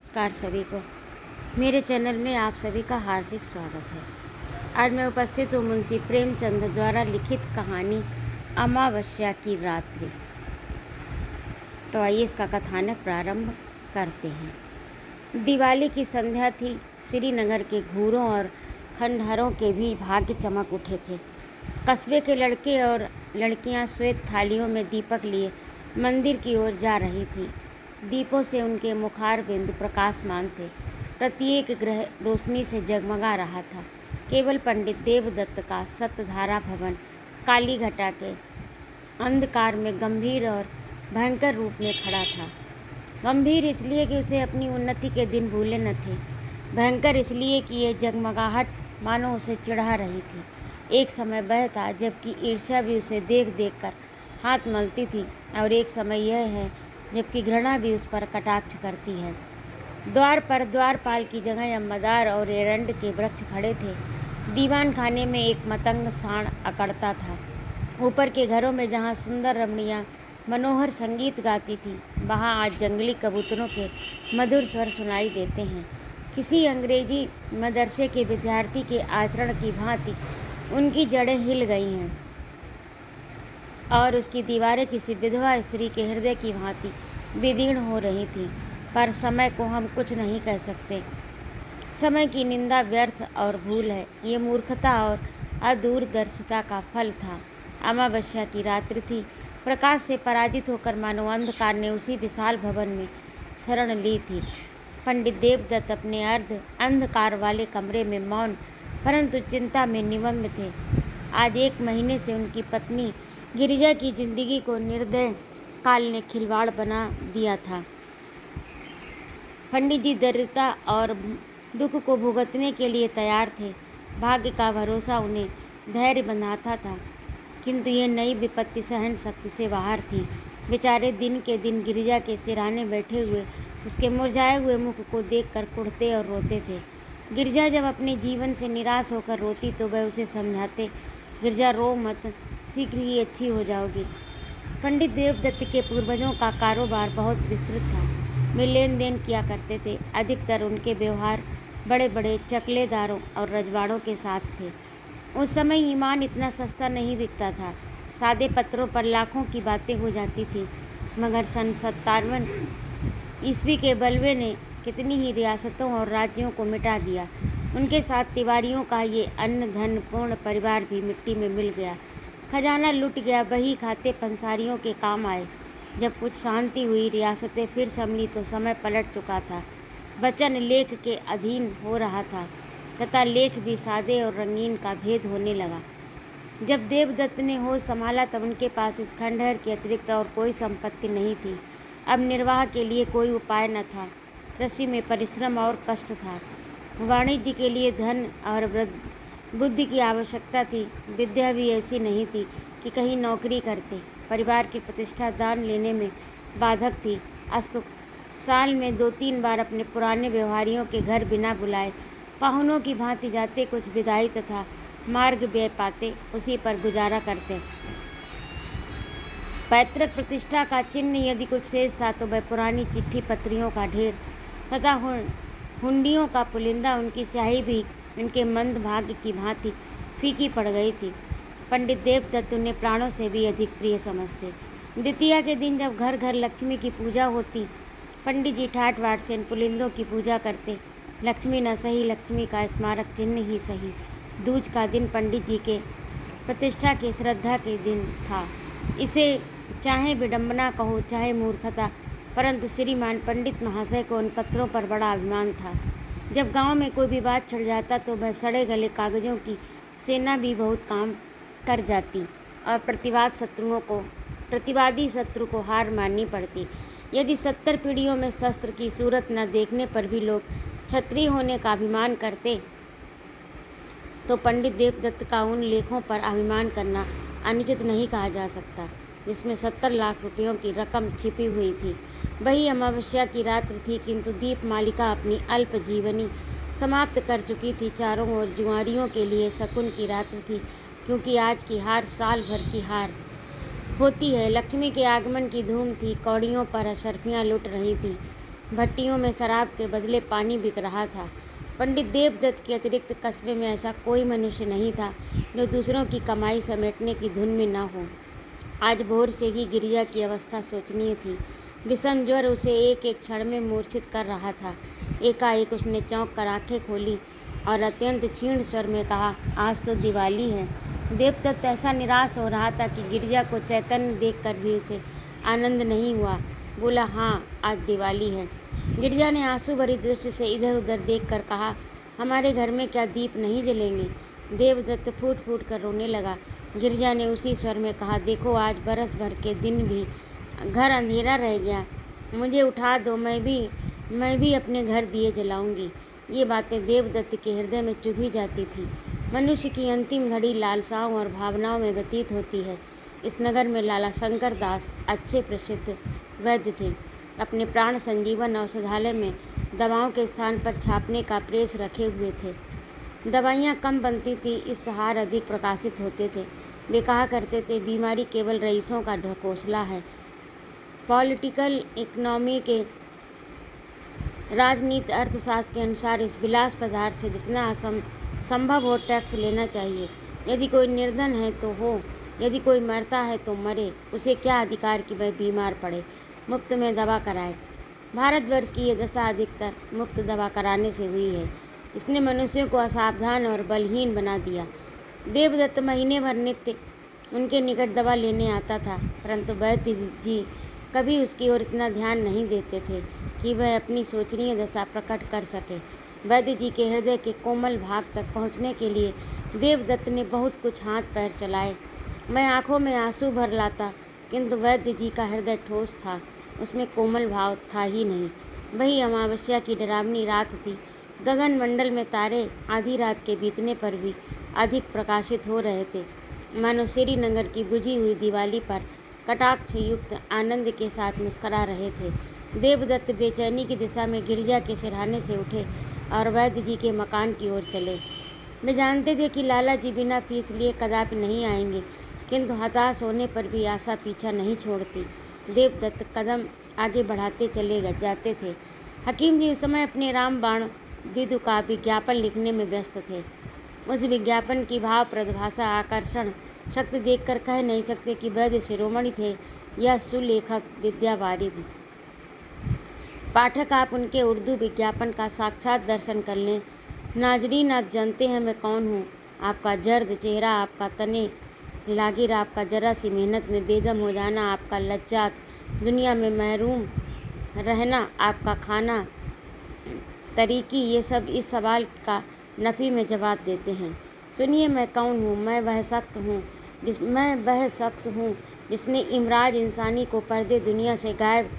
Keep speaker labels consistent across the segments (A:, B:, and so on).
A: नमस्कार सभी को। मेरे चैनल में आप सभी का हार्दिक स्वागत है। आज मैं उपस्थित हूँ मुंशी प्रेमचंद द्वारा लिखित कहानी अमावस्या की रात्रि। तो आइए इसका कथानक प्रारंभ करते हैं। दिवाली की संध्या थी। श्रीनगर के घूरों और खंडहरों के भी भाग्य चमक उठे थे। कस्बे के लड़के और लड़कियां श्वेत थालियों में दीपक लिए मंदिर की ओर जा रही थी। दीपों से उनके मुखार बिंदु प्रकाशमान थे। प्रत्येक ग्रह रोशनी से जगमगा रहा था। केवल पंडित देवदत्त का सप्तधारा भवन काली घटा के अंधकार में गंभीर और भयंकर रूप में खड़ा था। गंभीर इसलिए कि उसे अपनी उन्नति के दिन भूले न थे। भयंकर इसलिए कि ये जगमगाहट मानो उसे चिढ़ा रही थी। एक समय वह था जबकि ईर्ष्या भी उसे देख देख कर हाथ मलती थी, और एक समय यह है जबकि घृणा भी उस पर कटाक्ष करती है। द्वार पर द्वारपाल की जगह यमदार और एरंड के वृक्ष खड़े थे। दीवान खाने में एक मतंग साण अकड़ता था। ऊपर के घरों में जहाँ सुंदर रमणियाँ मनोहर संगीत गाती थी, वहाँ आज जंगली कबूतरों के मधुर स्वर सुनाई देते हैं। किसी अंग्रेजी मदरसे के विद्यार्थी के आचरण की भांति उनकी जड़ें हिल गई हैं, और उसकी दीवारें किसी विधवा स्त्री के हृदय की भांति विदीर्ण हो रही थीं। पर समय को हम कुछ नहीं कह सकते। समय की निंदा व्यर्थ और भूल है। ये मूर्खता और अदूरदर्शिता का फल था। अमावस्या की रात्रि थी। प्रकाश से पराजित होकर मानो अंधकार ने उसी विशाल भवन में शरण ली थी। पंडित देवदत्त अपने अर्ध अंधकार वाले कमरे में मौन परंतु चिंता में निमग्न थे। आज 1 महीने से उनकी पत्नी गिरिजा की जिंदगी को निर्दय काल ने खिलवाड़ बना दिया था। पंडित जी दरिद्रता और दुख को भुगतने के लिए तैयार थे। भाग्य का भरोसा उन्हें धैर्य बंधाता था, किंतु ये नई विपत्ति सहन शक्ति से बाहर थी। बेचारे दिन के दिन गिरिजा के सिरहाने बैठे हुए उसके मुरझाए हुए मुख को देखकर कुढ़ते और रोते थे। गिरिजा जब अपने जीवन से निराश होकर रोती तो वह उसे समझाते, गिरिजा रो मत, शीघ्र ही अच्छी हो जाओगी। पंडित देवदत्त के पूर्वजों का कारोबार बहुत विस्तृत था। वे लेन देन किया करते थे। अधिकतर उनके व्यवहार बड़े बड़े चकलेदारों और रजवाड़ों के साथ थे। उस समय ईमान इतना सस्ता नहीं बिकता था। सादे पत्रों पर लाखों की बातें हो जाती थी। मगर सन 57 ईस्वी के बलवे ने कितनी ही रियासतों और राज्यों को मिटा दिया। उनके साथ तिवारियों का ये अन्न धन पूर्ण परिवार भी मिट्टी में मिल गया। खजाना लुट गया। बही खाते पंसारियों के काम आए। जब कुछ शांति हुई, रियासतें फिर संभली तो समय पलट चुका था। वचन लेख के अधीन हो रहा था तथा लेख भी सादे और रंगीन का भेद होने लगा। जब देवदत्त ने होश संभाला तब उनके पास इस खंडहर के अतिरिक्त और कोई संपत्ति नहीं थी। अब निर्वाह के लिए कोई उपाय न था। कृषि में परिश्रम और कष्ट था। वाणिज्य के लिए धन और बुद्धि की आवश्यकता थी। विद्या भी ऐसी नहीं थी कि कहीं नौकरी करते। परिवार की प्रतिष्ठा दान लेने में बाधक थी। अस्तु साल में 2-3 बार अपने पुराने व्यवहारियों के घर बिना बुलाए पाहुनों की भांति जाते, कुछ विदाई तथा मार्ग व्यय पाते, उसी पर गुजारा करते। पैतृक प्रतिष्ठा का चिन्ह यदि कुछ शेष था तो वह पुरानी चिट्ठी पत्रियों का ढेर तथा हुंडियों का पुलिंदा। उनकी स्याही भी उनके मंद भाग्य की भांति फीकी पड़ गई थी। पंडित देवदत्त उन्हें प्राणों से भी अधिक प्रिय समझते। द्वितीया के दिन जब घर घर लक्ष्मी की पूजा होती, पंडित जी ठाट बाट से इन पुलिंदों की पूजा करते। लक्ष्मी न सही, लक्ष्मी का स्मारक चिन्ह ही सही। दूज का दिन पंडित जी के प्रतिष्ठा के श्रद्धा के दिन था। इसे चाहे विडंबना कहो चाहे मूर्खता, परंतु श्रीमान पंडित महाशय को उन पत्रों पर बड़ा अभिमान था। जब गांव में कोई विवाद छिड़ जाता तो वह सड़े गले कागजों की सेना भी बहुत काम कर जाती और प्रतिवादी शत्रु को हार माननी पड़ती। यदि 70 पीढ़ियों में शस्त्र की सूरत न देखने पर भी लोग क्षत्रिय होने का अभिमान करते, तो पंडित देवदत्त का उन लेखों पर अभिमान करना अनुचित नहीं कहा जा सकता जिसमें 70 लाख रुपयों की रकम छिपी हुई थी। वही अमावस्या की रात्रि थी, किंतु दीपमालिका अपनी अल्प जीवनी समाप्त कर चुकी थी। चारों ओर जुआरियों के लिए शकुन की रात्रि थी, क्योंकि आज की हार साल भर की हार होती है। लक्ष्मी के आगमन की धूम थी। कौड़ियों पर अशर्फियाँ लुट रही थी। भट्टियों में शराब के बदले पानी बिक रहा था। पंडित देवदत्त के अतिरिक्त कस्बे में ऐसा कोई मनुष्य नहीं था जो दूसरों की कमाई समेटने की धुन में न हो। आज भोर से ही गिरिजा की अवस्था शोचनीय थी। विषम ज्वर उसे एक एक क्षण में मूर्छित कर रहा था। एकाएक उसने चौंक कर आंखें खोली और अत्यंत क्षीण स्वर में कहा, आज तो दिवाली है। देवदत्त ऐसा निराश हो रहा था कि गिरिजा को चैतन्य देखकर भी उसे आनंद नहीं हुआ। बोला, हाँ, आज दिवाली है। गिरिजा ने आंसू भरी दृष्टि से इधर उधर देखकर कहा, हमारे घर में क्या दीप नहीं जलेंगे? देवदत्त फूट फूट कर रोने लगा। गिरिजा ने उसी स्वर में कहा, देखो, आज बरस भर के दिन भी घर अंधेरा रह गया। मुझे उठा दो, मैं भी अपने घर दिए जलाऊंगी। ये बातें देवदत्त के हृदय में चुभी जाती थी। मनुष्य की अंतिम घड़ी लालसाओं और भावनाओं में व्यतीत होती है। इस नगर में लाला शंकर दास अच्छे प्रसिद्ध वैद्य थे। अपने प्राण संजीवन औषधालय में दवाओं के स्थान पर छापने का प्रेस रखे हुए थे। दवाइयाँ कम बनती थी, इश्तहार अधिक प्रकाशित होते थे। वे कहा करते थे, बीमारी केवल रईसों का ढकोसला है। पॉलिटिकल इकोनॉमी के राजनीति अर्थशास्त्र के अनुसार इस विलास पदार्थ से जितना संभव हो टैक्स लेना चाहिए। यदि कोई निर्धन है तो हो, यदि कोई मरता है तो मरे, उसे क्या अधिकार कि वह बीमार पड़े, मुफ्त में दवा कराए। भारतवर्ष की ये दशा अधिकतर मुफ्त दवा कराने से हुई है। इसने मनुष्यों को असावधान और बलहीन बना दिया। देवदत्त महीने भर नित्य उनके निकट दवा लेने आता था, परंतु वैद्य जी कभी उसकी ओर इतना ध्यान नहीं देते थे कि वह अपनी शोचनीय दशा प्रकट कर सके। वैद्य जी के हृदय के कोमल भाग तक पहुंचने के लिए देवदत्त ने बहुत कुछ हाथ पैर चलाए। वह आंखों में आंसू भर लाता, किंतु वैद्य जी का हृदय ठोस था, उसमें कोमल भाव था ही नहीं। वही अमावस्या की डरावनी रात थी। गगन मंडल में तारे आधी रात के बीतने पर भी अधिक प्रकाशित हो रहे थे, मानो श्रीनगर की बुझी हुई दिवाली पर कटाक्ष युक्त आनंद के साथ मुस्करा रहे थे। देवदत्त बेचैनी की दिशा में गिरिजा के सिरहाने से उठे और वैद्य जी के मकान की ओर चले। वे जानते थे कि लाला जी बिना फीस लिए कदापि नहीं आएंगे, किंतु हताश होने पर भी आशा पीछा नहीं छोड़ती। देवदत्त कदम आगे बढ़ाते चले जाते थे। हकीम जी उस समय अपने रामबाण विदु का विज्ञापन लिखने में व्यस्त थे। उस विज्ञापन की भावप्रद भाषा, आकर्षण शक्ति देखकर कह नहीं सकते कि वैद्य शिरोमणि थे या सुलेखक विद्यावारिधि। पाठक, आप उनके उर्दू विज्ञापन का साक्षात दर्शन कर लें। नाजरीन, आप जानते हैं मैं कौन हूँ। आपका जर्द चेहरा, आपका तने लागिर, आपका जरा सी मेहनत में बेदम हो जाना, आपका लज्जात दुनिया में महरूम रहना, आपका खाना तरीकी, ये सब इस सवाल का नफ़ी में जवाब देते हैं। सुनिए, मैं कौन हूँ। मैं वह शख्स हूँ जिसने इमराज इंसानी को पर्दे दुनिया से गायब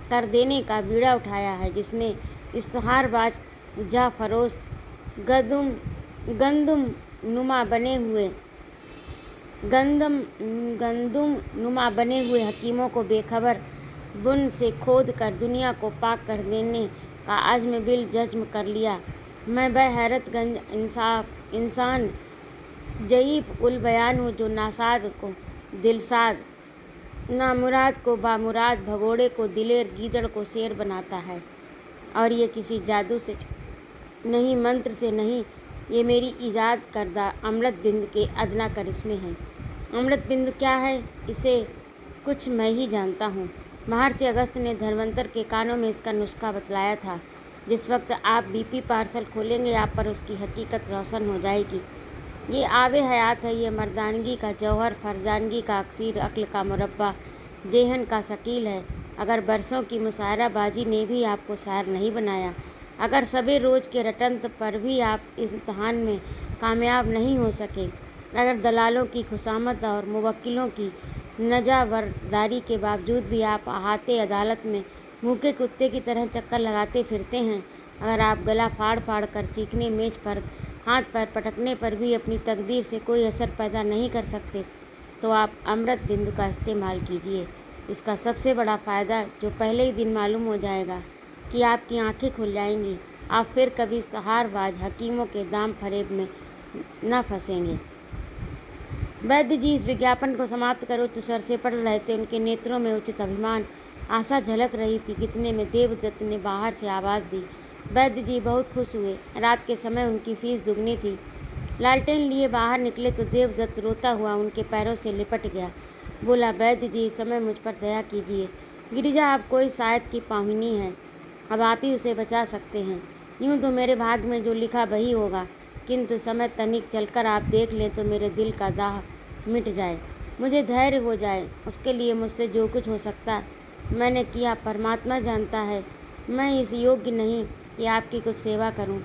A: कर देने का बीड़ा उठाया है, जिसने इश्तहारबाज जाफरोश गंदुम नुमा बने हुए हकीमों को बेखबर बुन से खोद कर दुनिया को पाक कर देने का आज़्म बिल जज्म कर लिया। मैं बहैरतगंज इंसान ज़ईफ़ उल बयान हूँ, जो नासाद को दिलसाद, नामुराद को बामुराद, भगोड़े को दिलेर, गीदड़ को शेर बनाता है। और ये किसी जादू से नहीं, मंत्र से नहीं, ये मेरी ईजाद करदा अमृत बिंदु के अदना करिश्मे हैं। अमृत बिंदु क्या है, इसे कुछ मैं ही जानता हूँ। महर्षि अगस्त ने धन्वंतर के कानों में इसका नुस्खा बतलाया था। जिस वक्त आप बीपी पार्सल खोलेंगे, आप पर उसकी हकीकत रोशन हो जाएगी। ये आबे हयात है, ये मर्दानगी का जौहर, फरजानगी का अक्सीर, अक्ल का मुरब्बा, जेहन का शकील है। अगर बरसों की मुशायराबाजी ने भी आपको शायर नहीं बनाया, अगर सबे रोज़ के रटंत पर भी आप इम्तहान में कामयाब नहीं हो सके, अगर दलालों की खुशामद और मुवक्किलों की नजावरदारी के बावजूद भी आप अहाते अदालत में भूखे कुत्ते की तरह चक्कर लगाते फिरते हैं, अगर आप गला फाड़ फाड़ कर चीखने, मेज पर हाथ पैर पटकने पर भी अपनी तकदीर से कोई असर पैदा नहीं कर सकते, तो आप अमृत बिंदु का इस्तेमाल कीजिए। इसका सबसे बड़ा फ़ायदा जो पहले ही दिन मालूम हो जाएगा कि आपकी आंखें खुल जाएंगी। आप फिर कभी इश्तहारबाज हकीमों के दाम फरेब में न फंसेंगे। वैद्य जी इस विज्ञापन को समाप्त कर उच्च स्वर से पढ़ रहे थे। उनके नेत्रों में उचित अभिमान आशा झलक रही थी। कितने में देवदत्त ने बाहर से आवाज़ दी। वैद्य जी बहुत खुश हुए। रात के समय उनकी फीस दुगनी थी। लालटेन लिए बाहर निकले तो देवदत्त रोता हुआ उनके पैरों से लिपट गया। बोला, वैद्य जी, इस समय मुझ पर दया कीजिए। गिरिजा अब कोई शायद की पाहुनी है, अब आप ही उसे बचा सकते हैं। यूं तो मेरे भाग्य में जो लिखा वही होगा, किंतु समय तनिक चलकर आप देख लें तो मेरे दिल का दाह मिट जाए, मुझे धैर्य हो जाए। उसके लिए मुझसे जो कुछ हो सकता मैंने किया, परमात्मा जानता है। मैं इस योग्य नहीं कि आपकी कुछ सेवा करूं,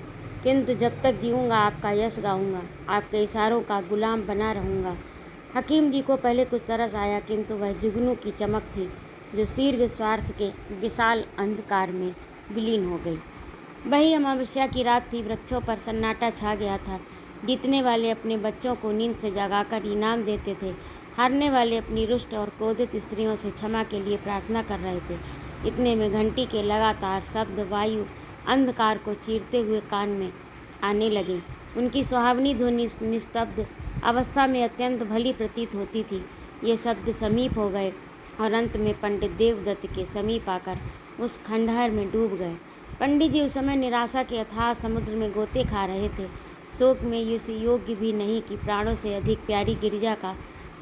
A: किंतु जब तक जीऊँगा आपका यश गाऊंगा, आपके इशारों का गुलाम बना रहूँगा। हकीम जी को पहले कुछ तरस आया, किंतु वह जुगनू की चमक थी जो दीर्घ स्वार्थ के विशाल अंधकार में विलीन हो गई। वही अमावस्या की रात थी। वृक्षों पर सन्नाटा छा गया था। जीतने वाले अपने बच्चों को नींद से जगाकर इनाम देते थे। हारने वाले अपनी रुष्ट और क्रोधित स्त्रियों से क्षमा के लिए प्रार्थना कर रहे थे। इतने में घंटी के लगातार शब्द वायु अंधकार को चीरते हुए कान में आने लगे। उनकी सुहावनी ध्वनि निस्तब्ध अवस्था में अत्यंत भली प्रतीत होती थी। ये शब्द समीप हो गए और अंत में पंडित देवदत्त के समीप आकर उस खंडहर में डूब गए। पंडित जी उस समय निराशा के अथाह समुद्र में गोते खा रहे थे। शोक में इस योग्य भी नहीं कि प्राणों से अधिक प्यारी गिरिजा का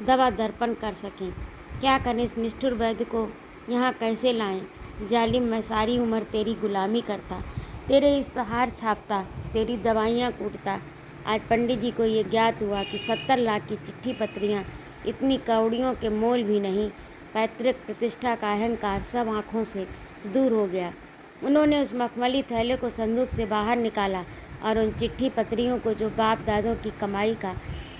A: दवा दर्पण कर सकें। क्या करें, इस निष्ठुर वैद्य को यहाँ कैसे लाएं? जालिम, मैं सारी उम्र तेरी गुलामी करता, तेरे इश्तहार छापता, तेरी दवाइयाँ कूटता। आज पंडित जी को ये ज्ञात हुआ कि 70 लाख की चिट्ठी पत्रियाँ इतनी कौड़ियों के मोल भी नहीं। पैतृक प्रतिष्ठा का अहंकार सब आँखों से दूर हो गया। उन्होंने उस मखमली थैले को संदूक से बाहर निकाला और उन चिट्ठी पत्रियों को, जो बाप दादों की कमाई का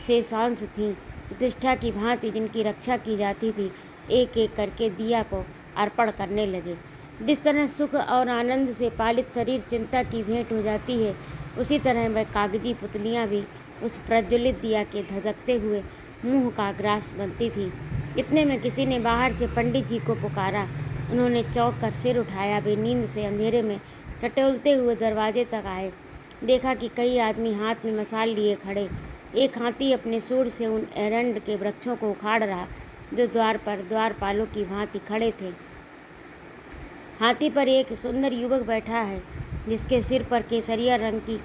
A: शेषांश थीं, प्रतिष्ठा की भांति जिनकी रक्षा की जाती थी, एक एक करके दिया को अर्पण करने लगे। जिस तरह सुख और आनंद से पालित शरीर चिंता की भेंट हो जाती है, उसी तरह वह कागजी पुतलियाँ भी उस प्रज्वलित दिया के धधकते हुए मुँह का ग्रास बनती थी। इतने में किसी ने बाहर से पंडित जी को पुकारा। उन्होंने चौंक कर सिर उठाया। वे नींद से अंधेरे में टटोलते हुए दरवाजे तक आए। देखा कि कई आदमी हाथ में मशाल लिए खड़े। एक हाथी अपने सूंड से उन एरंड के वृक्षों को उखाड़ रहा जो द्वार पर द्वारपालों की भांति खड़े थे। हाथी पर एक सुंदर युवक बैठा है, जिसके सिर पर केसरिया रंग की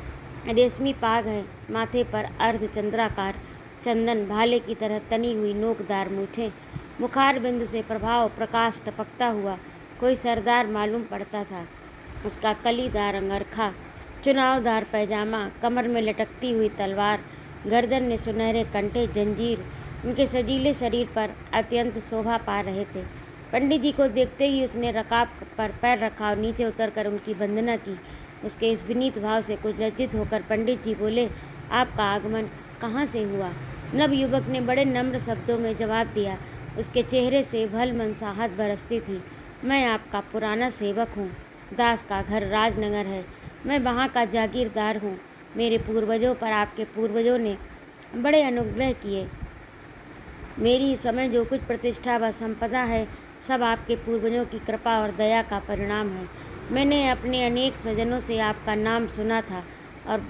A: रेशमी पाग है। माथे पर अर्धचंद्राकार चंदन भाले की तरह तनी हुई नोकदार मूछें, मुखार बिंदु से प्रभाव प्रकाश टपकता हुआ कोई सरदार मालूम पड़ता था। उसका कलीदार अंगरखा, चुनावदार पैजामा, कमर में लटकती हुई तलवार, गर्दन में सुनहरे कंठे, जंजीर उनके सजीले शरीर पर अत्यंत शोभा पा रहे थे। पंडित जी को देखते ही उसने रकाब पर पैर रखा और नीचे उतरकर उनकी वंदना की। उसके इस विनीत भाव से कुछ लज्जित होकर पंडित जी बोले, आपका आगमन कहाँ से हुआ? नव युवक ने बड़े नम्र शब्दों में जवाब दिया। उसके चेहरे से भल मनसाहत बरसती थी। मैं आपका पुराना सेवक हूँ। दास का घर राजनगर है, मैं वहाँ का जागीरदार हूँ। मेरे पूर्वजों पर आपके पूर्वजों ने बड़े अनुग्रह किए। मेरी इस समय जो कुछ प्रतिष्ठा व संपदा है, सब आपके पूर्वजों की कृपा और दया का परिणाम है। मैंने अपने अनेक स्वजनों से आपका नाम सुना था और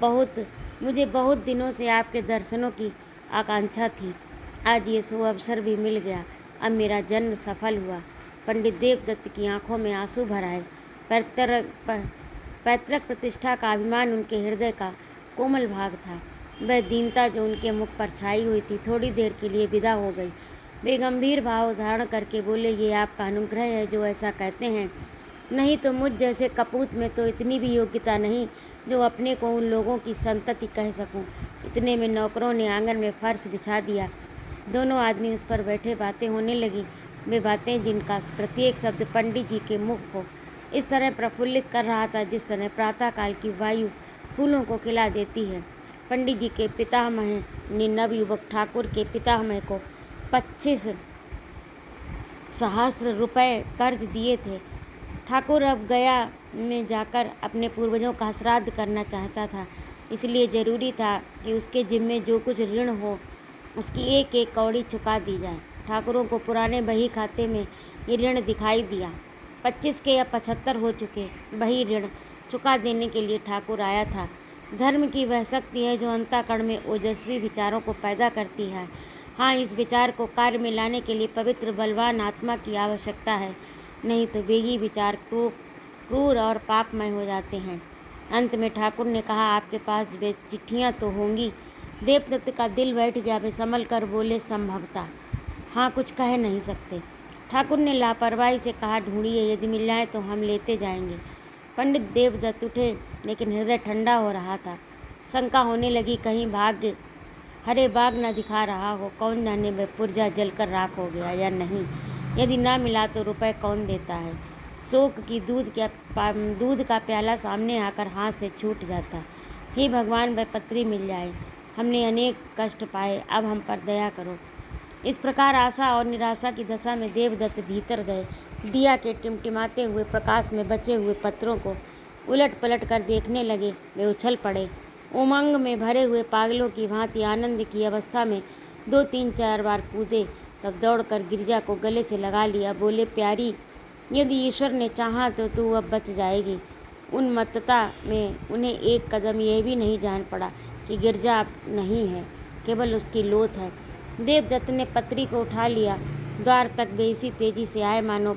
A: मुझे बहुत दिनों से आपके दर्शनों की आकांक्षा थी। आज ये शुभ अवसर भी मिल गया। अब मेरा जन्म सफल हुआ। पंडित देवदत्त की आंखों में आंसू भर आए। पैतृक प्रतिष्ठा का अभिमान उनके हृदय का कोमल भाग था। वह दीनता जो उनके मुख पर छाई हुई थी, थोड़ी देर के लिए विदा हो गई। वे गंभीर भाव धारण करके बोले, ये आपका अनुग्रह है जो ऐसा कहते हैं, नहीं तो मुझ जैसे कपूत में तो इतनी भी योग्यता नहीं जो अपने को उन लोगों की संतति कह सकूं। इतने में नौकरों ने आंगन में फर्श बिछा दिया। दोनों आदमी उस पर बैठे बातें होने लगी। वे बातें जिनका प्रत्येक शब्द पंडित जी के मुख को इस तरह प्रफुल्लित कर रहा था जिस तरह प्रातःकाल की वायु फूलों को खिला देती है। पंडित जी के पितामह ने नवयुवक ठाकुर के पितामह को 25 सहस्त्र रुपये कर्ज दिए थे। ठाकुर अब गया में जाकर अपने पूर्वजों का श्राद्ध करना चाहता था, इसलिए जरूरी था कि उसके जिम्मे जो कुछ ऋण हो उसकी एक एक कौड़ी चुका दी जाए। ठाकुरों को पुराने बही खाते में ये ऋण दिखाई दिया। 25 के अब 75 हो चुके। वही ऋण चुका देने के लिए ठाकुर आया था। धर्म की वह शक्ति है जो अंतःकरण में ओजस्वी विचारों को पैदा करती है। हाँ, इस विचार को कार्य में लाने के लिए पवित्र बलवान आत्मा की आवश्यकता है। नहीं तो बेगी विचार क्रूर और पापमय हो जाते हैं। अंत में ठाकुर ने कहा, आपके पास वे चिट्ठियाँ तो होंगी। देवदत्त का दिल बैठ गया। वे संभल कर बोले, संभवतः। हाँ, कुछ कह नहीं सकते। ठाकुर ने लापरवाही से कहा, ढूंढिए, यदि मिल जाए तो हम लेते जाएंगे। पंडित देवदत्त उठे, लेकिन हृदय ठंडा हो रहा था। शंका होने लगी, कहीं भाग्य हरे बाग न दिखा रहा हो। कौन जाने वह पुर्जा जलकर राख हो गया या नहीं। यदि ना मिला तो रुपए कौन देता है। शोक की दूध का प्याला सामने आकर हाथ से छूट जाता। हे भगवान, वह पत्री मिल जाए। हमने अनेक कष्ट पाए, अब हम पर दया करो। इस प्रकार आशा और निराशा की दशा में देवदत्त भीतर गए। दिया के टिमटिमाते हुए प्रकाश में बचे हुए पत्रों को उलट पलट कर देखने लगे। वे उछल पड़े। उमंग में भरे हुए पागलों की भांति आनंद की अवस्था में 2-3-4 बार कूदे। तब दौड़कर गिरजा को गले से लगा लिया। बोले, प्यारी, यदि ईश्वर ने चाहा तो तू अब बच जाएगी। उन्मत्तता में उन्हें एक कदम यह भी नहीं जान पड़ा कि गिरजा अब नहीं है, केवल उसकी लोथ है। देवदत्त ने पत्री को उठा लिया। द्वार तक वे इसी तेजी से आए मानो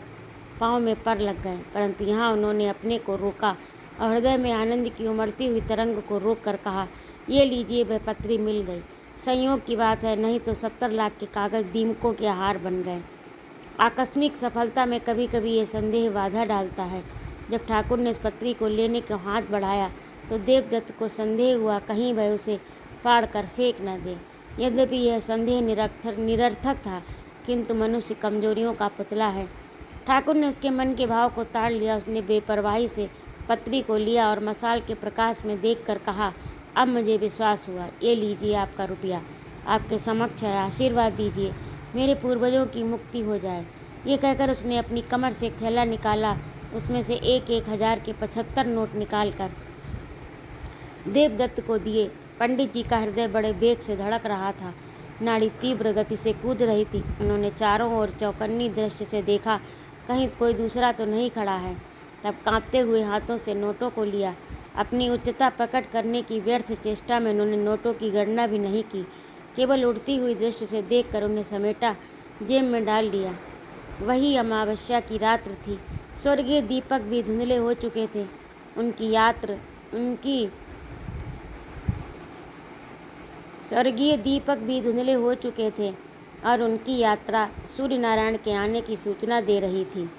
A: पाँव में पर लग गए, परंतु यहाँ उन्होंने अपने को रोका और हृदय में आनंद की उमड़ती हुई तरंग को रोक कर कहा, ये लीजिए, वह पत्री मिल गई। संयोग की बात है, नहीं तो 70 लाख के कागज दीमकों के आहार बन गए। आकस्मिक सफलता में कभी कभी ये संदेह बाधा डालता है। जब ठाकुर ने इस पत्री को लेने का हाथ बढ़ाया तो देवदत्त को संदेह हुआ, कहीं वह उसे फाड़ कर फेंक न दे। यद्यपि यह संदेह निरर्थक था, किंतु मनुष्य कमजोरियों का पुतला है। ठाकुर ने उसके मन के भाव को ताड़ लिया। उसने बेपरवाही से पत्री को लिया और मसाल के प्रकाश में देखकर कहा, अब मुझे विश्वास हुआ। ये लीजिए आपका रुपया, आपके समक्ष है, आशीर्वाद दीजिए, मेरे पूर्वजों की मुक्ति हो जाए। ये कहकर उसने अपनी कमर से एक थैला निकाला। उसमें से 1,000 के 75 नोट निकालकर देवदत्त को दिए। पंडित जी का हृदय बड़े वेग से धड़क रहा था। नाड़ी तीव्र गति से कूद रही थी। उन्होंने चारों ओर चौकन्नी दृष्टि से देखा, कहीं कोई दूसरा तो नहीं खड़ा है। तब कांपते हुए हाथों से नोटों को लिया। अपनी उच्चता प्रकट करने की व्यर्थ चेष्टा में उन्होंने नोटों की गणना भी नहीं की। केवल उड़ती हुई दृष्टि से देखकर उन्हें समेटा, जेब में डाल दिया। वही अमावस्या की रात्र थी। स्वर्गीय दीपक भी धुंधले हो चुके थे। स्वर्गीय दीपक भी धुंधले हो चुके थे और उनकी यात्रा सूर्य नारायण के आने की सूचना दे रही थी।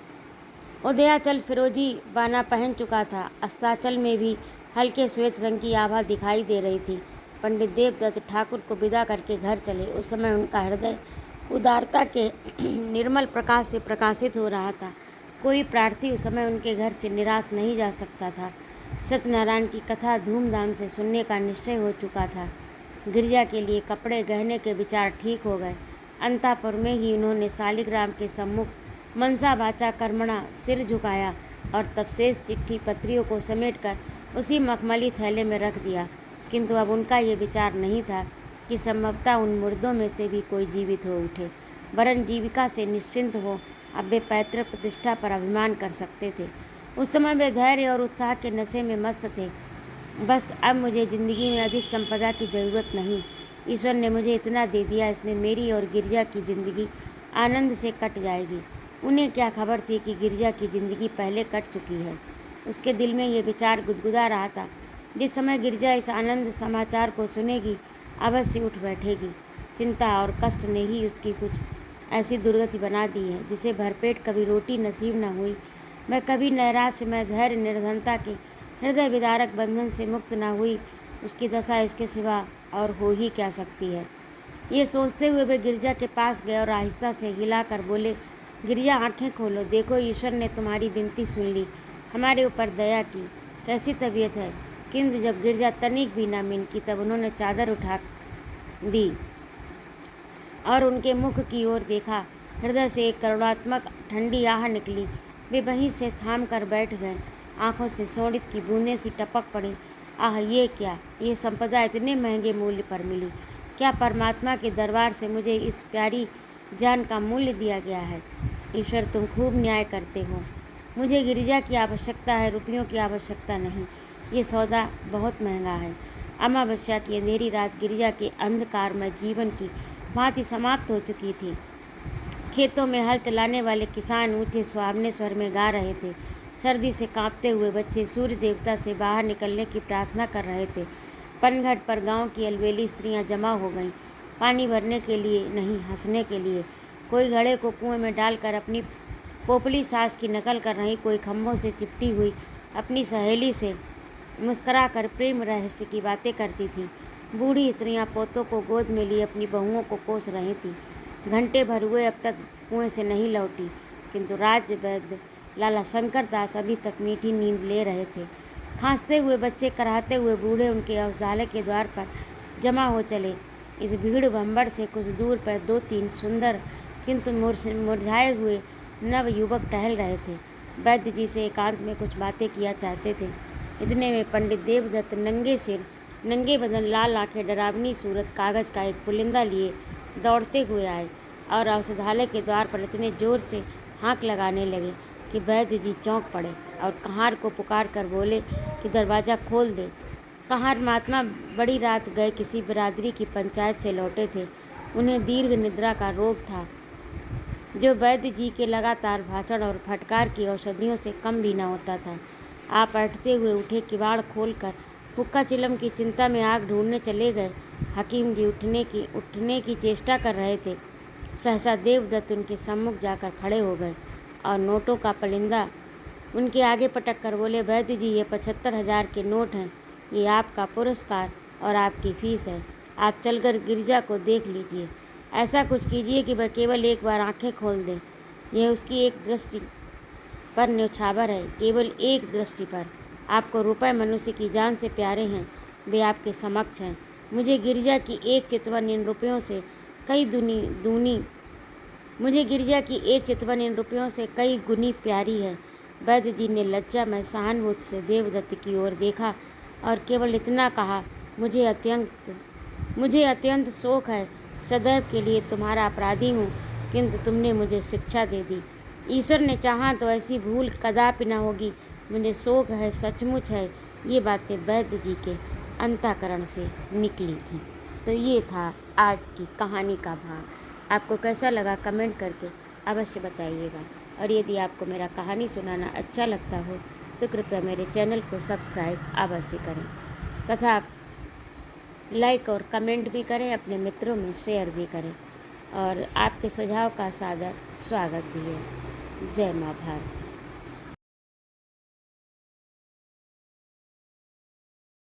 A: उदयाचल फिरोजी बाना पहन चुका था। अस्ताचल में भी हल्के श्वेत रंग की आभा दिखाई दे रही थी। पंडित देवदत्त ठाकुर को विदा करके घर चले। उस समय उनका हृदय उदारता के निर्मल प्रकाश से प्रकाशित हो रहा था। कोई प्रार्थी उस समय उनके घर से निराश नहीं जा सकता था। सत्यनारायण की कथा धूमधाम से सुनने का निश्चय हो चुका था। गिरजा के लिए कपड़े गहने के विचार ठीक हो गए। अंतापुर में ही उन्होंने शालिग्राम के सम्मुख मनसा वाचा कर्मणा सिर झुकाया और तब शेष चिट्ठी पत्रियों को समेटकर उसी मखमली थैले में रख दिया। किंतु अब उनका ये विचार नहीं था कि संभवतः उन मुर्दों में से भी कोई जीवित हो उठे, वरन जीविका से निश्चिंत हो अब वे पैतृक प्रतिष्ठा पर अभिमान कर सकते थे। उस समय वे धैर्य और उत्साह के नशे में मस्त थे। बस अब मुझे ज़िंदगी में अधिक संपदा की ज़रूरत नहीं। ईश्वर ने मुझे इतना दे दिया, इसमें मेरी और गिरजा की ज़िंदगी आनंद से कट जाएगी। उन्हें क्या खबर थी कि गिरजा की ज़िंदगी पहले कट चुकी है। उसके दिल में ये विचार गुदगुदा रहा था, जिस समय गिरजा इस आनंद समाचार को सुनेगी अवश्य उठ बैठेगी। चिंता और कष्ट ने ही उसकी कुछ ऐसी दुर्गति बना दी है, जिसे भरपेट कभी रोटी नसीब न हुई। मैं कभी नैराश्य में धैर्य निर्धनता के हृदय विदारक बंधन से मुक्त न हुई। उसकी दशा इसके सिवा और हो ही क्या सकती है। ये सोचते हुए वे गिरजा के पास गए और आहिस्ता से हिलाकर बोले, गिरजा, आंखें खोलो, देखो ईश्वर ने तुम्हारी विनती सुन ली, हमारे ऊपर दया की। कैसी तबीयत है? किंतु जब गिरजा तनिक भी न मिनकी तब उन्होंने चादर उठा दी और उनके मुख की ओर देखा। हृदय से एक करुणात्मक ठंडी आह निकली। वे वहीं से थाम कर बैठ गए। आंखों से सोडित की बूंदें सी टपक पड़ी। आह, ये क्या! ये संपदा इतने महंगे मूल्य पर मिली। क्या परमात्मा के दरबार से मुझे इस प्यारी जान का मूल्य दिया गया है? ईश्वर, तुम खूब न्याय करते हो। मुझे गिरिजा की आवश्यकता है, रुपयों की आवश्यकता नहीं। ये सौदा बहुत महंगा है। अमावस्या की अंधेरी रात गिरिजा के अंधकारमय जीवन की भांति समाप्त हो चुकी थी। खेतों में हल चलाने वाले किसान ऊँचे सुहावने स्वर में गा रहे थे। सर्दी से कांपते हुए बच्चे सूर्य देवता से बाहर निकलने की प्रार्थना कर रहे थे। पनघट पर गांव की अलबेली स्त्रियां जमा हो गईं, पानी भरने के लिए नहीं, हंसने के लिए। कोई घड़े को कुएं में डालकर अपनी पोपली सास की नकल कर रही, कोई खम्भों से चिपटी हुई अपनी सहेली से मुस्कुराकर प्रेम रहस्य की बातें करती थीं। बूढ़ी स्त्रियां पोतों को गोद में लिए अपनी बहुओं को कोस रही थीं। घंटे भर हुए अब तक कुएं से नहीं लौटी, किंतु राज्य वैद्य लाला शंकर दास अभी तक मीठी नींद ले रहे थे। खांसते हुए बच्चे, कराहते हुए बूढ़े उनके औषधालय के द्वार पर जमा हो चले। इस भीड़ भंबड़ से कुछ दूर पर 2-3 सुंदर किंतु मुरझाए हुए नव युवक टहल रहे थे। वैद्य जी से एकांत में कुछ बातें किया चाहते थे। इतने में पंडित देवदत्त नंगे सिर, नंगे बदन, लाल आंखें, डरावनी सूरत, कागज का एक पुलिंदा लिए दौड़ते हुए आए और औषधालय के द्वार पर इतने जोर से हाँक लगाने लगे कि वैद्य जी चौंक पड़े और कहार को पुकार कर बोले कि दरवाज़ा खोल दे। कहार महात्मा बड़ी रात गए किसी बिरादरी की पंचायत से लौटे थे। उन्हें दीर्घ निद्रा का रोग था, जो वैद्य जी के लगातार भाषण और फटकार की औषधियों से कम भी न होता था। आप बैठते हुए उठे, किवाड़ खोलकर हुक्का चिलम की चिंता में आग ढूंढने चले गए। हकीम जी उठने की चेष्टा कर रहे थे। सहसा देवदत्त उनके सम्मुख जाकर खड़े हो गए और नोटों का पलिंदा उनके आगे पटक कर बोले, वैद्य जी, ये 75,000 के नोट हैं। ये आपका पुरस्कार और आपकी फीस है। आप चलकर गिरजा को देख लीजिए। ऐसा कुछ कीजिए कि वह केवल एक बार आंखें खोल दें। यह उसकी एक दृष्टि पर न्यौछावर है, केवल एक दृष्टि पर। आपको रुपए मनुष्य की जान से प्यारे हैं, वे आपके समक्ष हैं। मुझे गिरजा की एक चितवन इन रुपयों से कई गुनी प्यारी है। वैद्य जी ने लज्जा में सहानुभूति से देवदत्त की ओर देखा और केवल इतना कहा, मुझे अत्यंत शोक है। सदैव के लिए तुम्हारा अपराधी हूँ, किंतु तुमने मुझे शिक्षा दे दी। ईश्वर ने चाहा तो ऐसी भूल कदापि न होगी। मुझे शोक है, सचमुच है। ये बातें वैद्य जी के अंतःकरण से निकली थी। तो ये था आज की कहानी का भाग। आपको कैसा लगा कमेंट करके अवश्य बताइएगा। और यदि आपको मेरा कहानी सुनाना अच्छा लगता हो तो कृपया मेरे चैनल को सब्सक्राइब अवश्य करें तथा लाइक और कमेंट भी करें, अपने मित्रों में शेयर भी करें। और आपके सुझाव का सादर स्वागत भी है। जय माँ भारती।